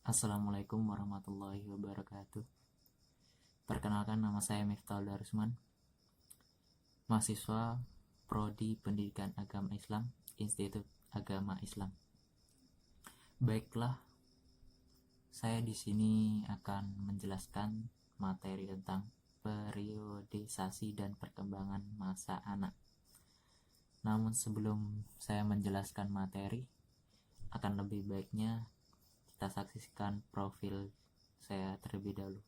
Assalamualaikum warahmatullahi wabarakatuh. Perkenalkan, nama saya Miftahul Darusman, mahasiswa Prodi Pendidikan Agama Islam, Institut Agama Islam. Baiklah, saya di sini akan menjelaskan materi tentang periodisasi dan perkembangan masa anak. Namun sebelum saya menjelaskan materi, akan lebih baiknya kita saksikan profil saya terlebih dahulu.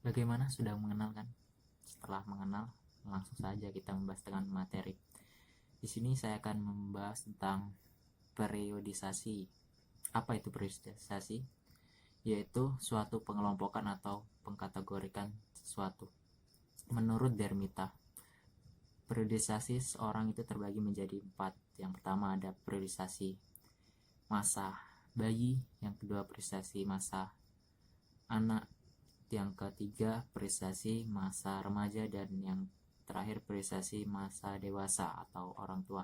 Bagaimana, sudah mengenal kan? Setelah mengenal, langsung saja kita membahas dengan materi. Di sini saya akan membahas tentang periodisasi. Apa itu periodisasi? Yaitu suatu pengelompokan atau pengkategorikan sesuatu. Menurut Dermita, periodisasi seorang itu terbagi menjadi 4. Yang pertama ada periodisasi masa bayi, yang kedua periodisasi masa anak, yang ketiga periodisasi masa remaja, dan yang terakhir periodisasi masa dewasa atau orang tua.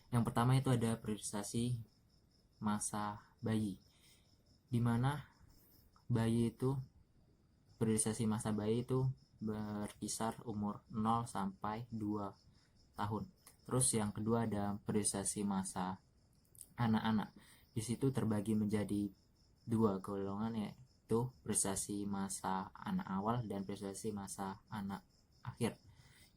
Yang pertama itu ada periodisasi masa bayi, dimana bayi itu periodisasi masa bayi itu berkisar umur 0 sampai 2 tahun. Terus yang kedua ada periodisasi masa anak-anak. Di situ terbagi menjadi 2 golongan, yaitu periodisasi masa anak awal dan periodisasi masa anak akhir.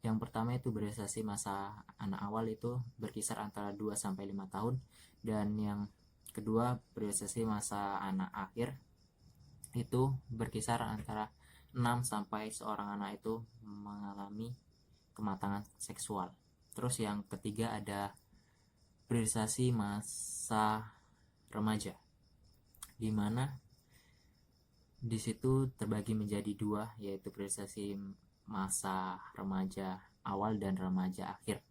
Yang pertama itu periodisasi masa anak awal itu berkisar antara 2 sampai 5 tahun, dan yang kedua periodisasi masa anak akhir itu berkisar antara 6 sampai seorang anak itu mengalami kematangan seksual. Terus yang ketiga ada periodisasi masa remaja, di mana di situ terbagi menjadi 2, yaitu periodisasi masa remaja awal dan remaja akhir.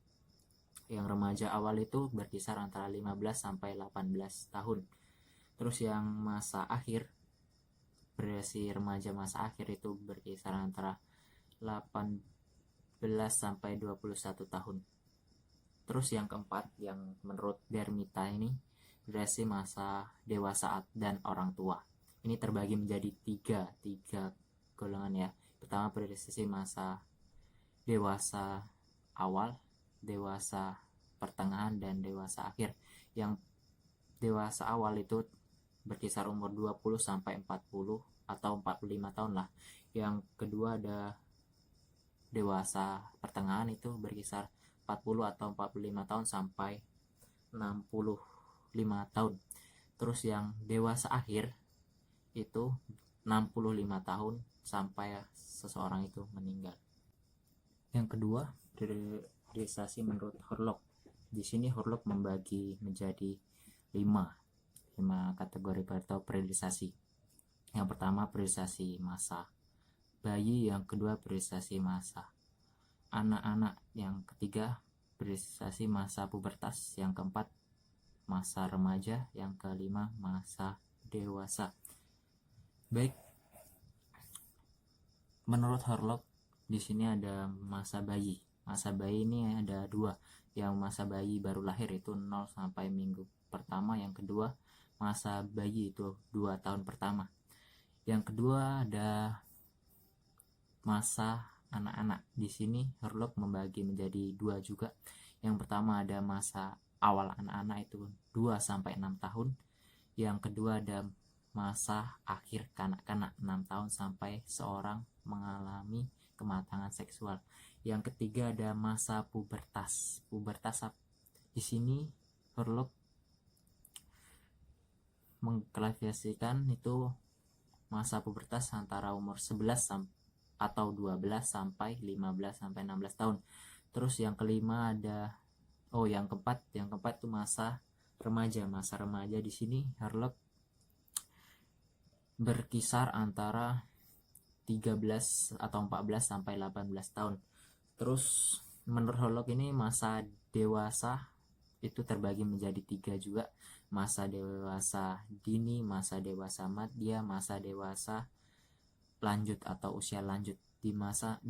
Yang remaja awal itu berkisar antara 15 sampai 18 tahun. Terus yang masa akhir, periodisasi remaja masa akhir itu berkisar antara 18 sampai 21 tahun. Terus yang keempat, yang menurut Dermita ini, periodisasi masa dewasa dan orang tua. Ini terbagi menjadi tiga golongan ya. Pertama periodisasi masa dewasa awal, dewasa pertengahan, dan dewasa akhir. Yang dewasa awal itu berkisar umur 20 sampai 40 atau 45 tahun lah. Yang kedua ada dewasa pertengahan, itu berkisar 40 atau 45 tahun sampai 65 tahun. Terus yang dewasa akhir itu 65 tahun sampai seseorang itu meninggal. Yang kedua, periodisasi menurut Hurlock. Di sini Hurlock membagi menjadi 5 kategori atau periodisasi. Yang pertama periodisasi masa bayi, yang kedua periodisasi masa anak-anak, yang ketiga periodisasi masa pubertas, yang keempat masa remaja, yang kelima masa dewasa. Baik, menurut Hurlock di sini ada masa bayi. Masa bayi ini ada 2. Yang masa bayi baru lahir itu 0 sampai minggu pertama, yang kedua masa bayi itu 2 tahun pertama. Yang kedua ada masa anak-anak. Di sini Hurlock membagi menjadi 2 juga. Yang pertama ada masa awal anak-anak itu 2 sampai 6 tahun. Yang kedua ada masa akhir kanak-kanak 6 tahun sampai seorang mengalami kematangan seksual. Yang ketiga ada masa pubertas. Pubertas di sini Hurlock mengklasifikasikan itu masa pubertas antara umur 11 atau 12 sampai 15 sampai 16 tahun. Terus yang kelima ada yang keempat itu masa remaja. Masa remaja di sini Hurlock berkisar antara 13 atau 14 sampai 18 tahun. Terus menurut Hurlock ini masa dewasa itu terbagi menjadi 3 juga. Masa dewasa dini, masa dewasa madya, masa dewasa lanjut atau usia lanjut, di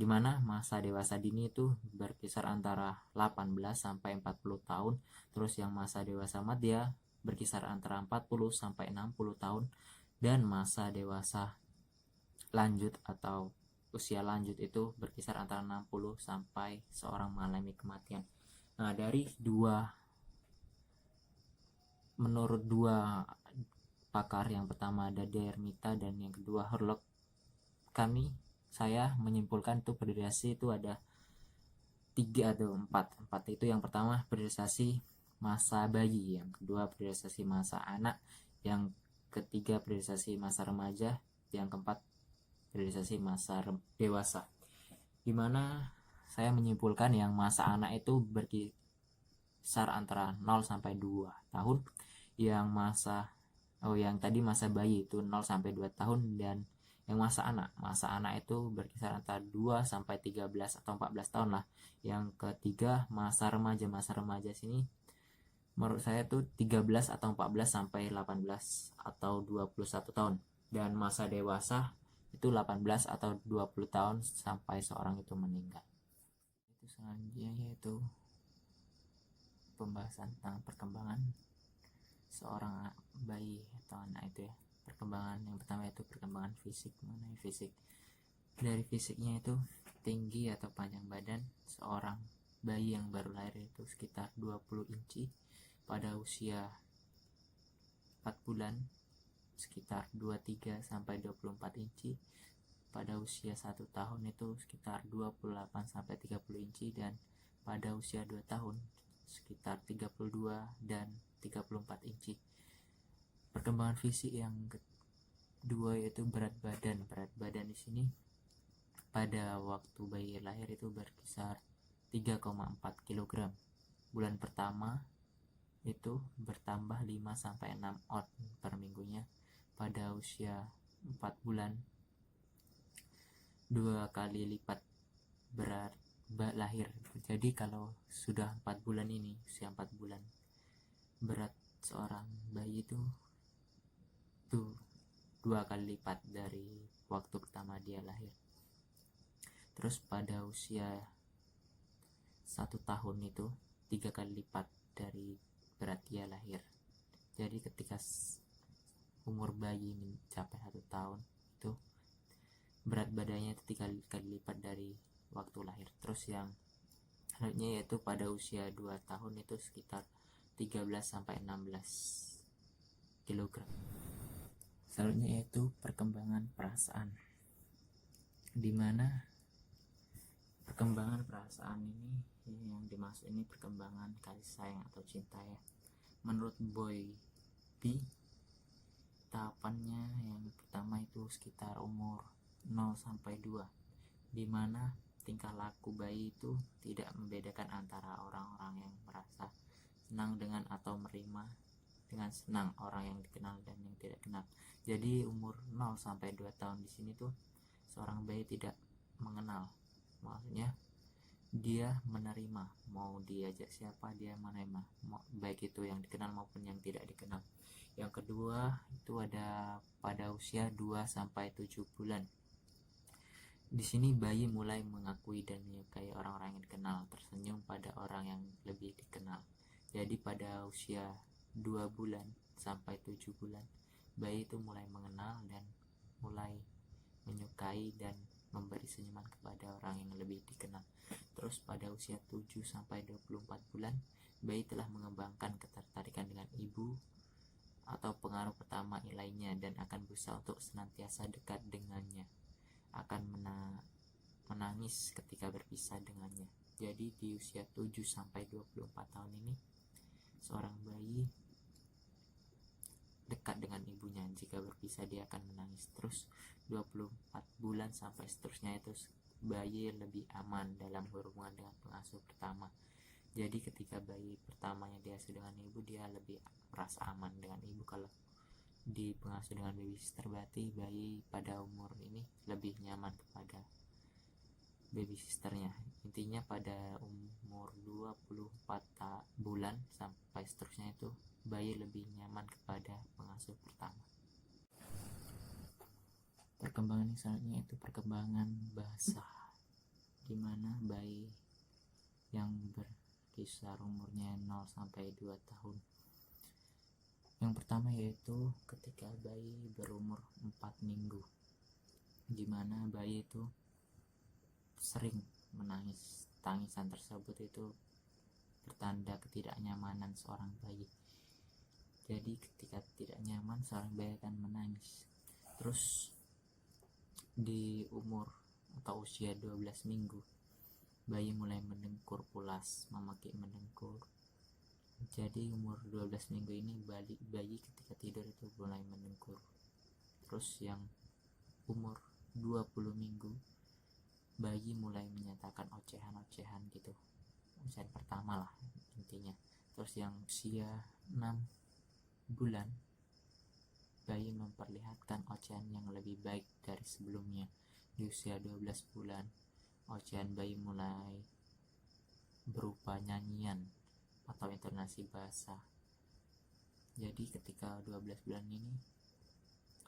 mana masa dewasa dini itu berkisar antara 18 sampai 40 tahun, terus yang masa dewasa madya berkisar antara 40 sampai 60 tahun, dan masa dewasa lanjut atau usia lanjut itu berkisar antara 60 sampai seorang mengalami kematian. Nah, menurut dua pakar, yang pertama ada Dermita dan yang kedua Hurlock, saya menyimpulkan tuh periodisasi itu ada 3 atau 4 itu. Yang pertama periodisasi masa bayi, yang kedua periodisasi masa anak, yang ketiga periodisasi masa remaja, yang keempat periodisasi masa dewasa. Dimana saya menyimpulkan yang masa anak itu berkisar antara 0 sampai 2 tahun, yang tadi masa bayi itu 0 sampai 2 tahun, dan yang masa anak itu berkisar antara 2 sampai 13 atau 14 tahun lah. Yang ketiga masa remaja sini menurut saya tuh 13 atau 14 sampai 18 atau 21 tahun, dan masa dewasa itu 18 atau 20 tahun sampai seorang itu meninggal. Itu selanjutnya yaitu pembahasan tentang perkembangan seorang bayi atau anak itu ya. Perkembangan yang pertama itu perkembangan fisik. Mengenai fisik, dari fisiknya itu tinggi atau panjang badan seorang bayi yang baru lahir itu sekitar 20 inci, pada usia 4 bulan sekitar 23 sampai 24 inci, pada usia 1 tahun itu sekitar 28 sampai 30 inci, dan pada usia 2 tahun sekitar 32 dan 34 inci. Perkembangan fisik yang kedua yaitu berat badan. Berat badan di sini pada waktu bayi lahir itu berkisar 3,4 kg. Bulan pertama itu bertambah 5 sampai 6 oz per minggunya. Pada usia 4 bulan 2 kali lipat berat lahir. Jadi kalau sudah 4 bulan ini, usia 4 bulan, berat seorang bayi itu 2 kali lipat dari waktu pertama dia lahir. Terus pada usia 1 tahun itu 3 kali lipat dari berat dia lahir. Jadi ketika umur bayi mencapai 1 tahun itu berat badannya itu 3 kali lipat dari waktu lahir. Terus yang selanjutnya yaitu pada usia 2 tahun itu sekitar 13 sampai 16 kg. Selanjutnya yaitu perkembangan perasaan, dimana perkembangan perasaan ini yang dimaksud ini perkembangan kasih sayang atau cinta ya. Menurut Boy B, tahapannya yang pertama itu sekitar umur 0 sampai 2, dimana tingkah laku bayi itu tidak membedakan antara orang-orang yang merasa senang dengan atau menerima dengan senang orang yang dikenal dan yang tidak kenal. Jadi umur 0 sampai 2 tahun di sini tuh seorang bayi tidak mengenal. Maksudnya dia menerima, mau diajak siapa dia menerima, baik itu yang dikenal maupun yang tidak dikenal. Yang kedua itu ada pada usia 2 sampai 7 bulan. Di sini bayi mulai mengakui dan menyukai orang-orang yang dikenal, tersenyum pada orang yang lebih dikenal. Jadi pada usia 2 bulan sampai 7 bulan, bayi itu mulai mengenal dan mulai menyukai dan memberi senyuman kepada orang yang lebih dikenal. Terus pada usia 7 sampai 24 bulan, bayi telah mengembangkan ketertarikan dengan ibu atau pengaruh pertama lainnya dan akan berusaha untuk senantiasa dekat dengannya, akan menangis ketika berpisah dengannya. Jadi di usia 7 sampai 24 tahun ini seorang bayi dekat dengan ibunya, jika berpisah dia akan menangis. Terus 24 bulan sampai seterusnya itu bayi lebih aman dalam hubungan dengan pengasuh pertama. Jadi ketika bayi pertamanya diasuh dengan ibu, dia lebih merasa aman dengan ibu. Kalau di pengasuh dengan babysitter, berarti bayi pada umur ini lebih nyaman kepada babysisternya. Intinya pada umur 24 bulan sampai seterusnya itu bayi lebih nyaman kepada pengasuh pertama. Perkembangan selanjutnya itu perkembangan bahasa, di mana bayi yang berkisar umurnya 0 sampai 2 tahun. Yang pertama yaitu ketika bayi berumur 4 minggu, di mana bayi itu sering menangis. Tangisan tersebut itu bertanda ketidaknyamanan seorang bayi. Jadi ketika tidak nyaman, seorang bayi akan menangis. Terus di umur atau usia 12 minggu, bayi mulai mendengkur pulas, memaki mendengkur. Jadi umur 12 minggu ini bayi ketika tidur itu mulai mendengkur. Terus yang umur 20 minggu, bayi mulai menyatakan ocehan-ocehan gitu. Ocehan pertama lah intinya. Terus yang usia 6 bulan, bayi memperlihatkan ocehan yang lebih baik dari sebelumnya. Di usia 12 bulan, ocehan bayi mulai berupa nyanyian atau intonasi bahasa. Jadi ketika 12 bulan ini,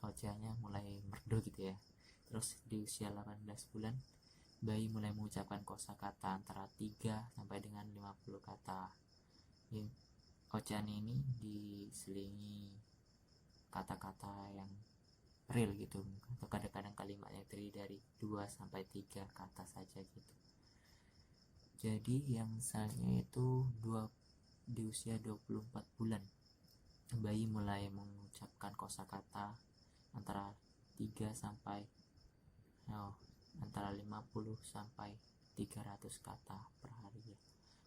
ocehannya mulai merdu gitu ya. Terus di usia 18 bulan, bayi mulai mengucapkan kosakata antara 3 sampai dengan 50 kata. Ocehan ini diselingi kata-kata yang real gitu, atau kadang-kadang kalimatnya terdiri dari 2 sampai 3 kata saja gitu. Jadi yang selanjutnya itu di usia 24 bulan, bayi mulai mengucapkan kosakata antara 3 sampai antara 50 sampai 300 kata per hari ya.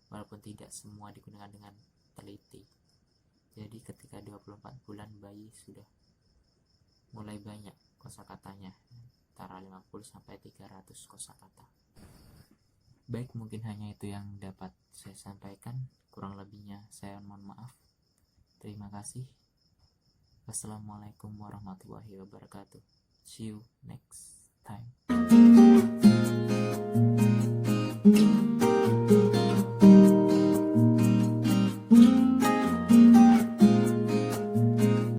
Walaupun tidak semua digunakan dengan teliti. Jadi ketika 24 bulan, bayi sudah mulai banyak kosakatanya, antara 50 sampai 300 kosakata. Baik, mungkin hanya itu yang dapat saya sampaikan. Kurang lebihnya saya mohon maaf. Terima kasih. Wassalamualaikum warahmatullahi wabarakatuh. See you next time.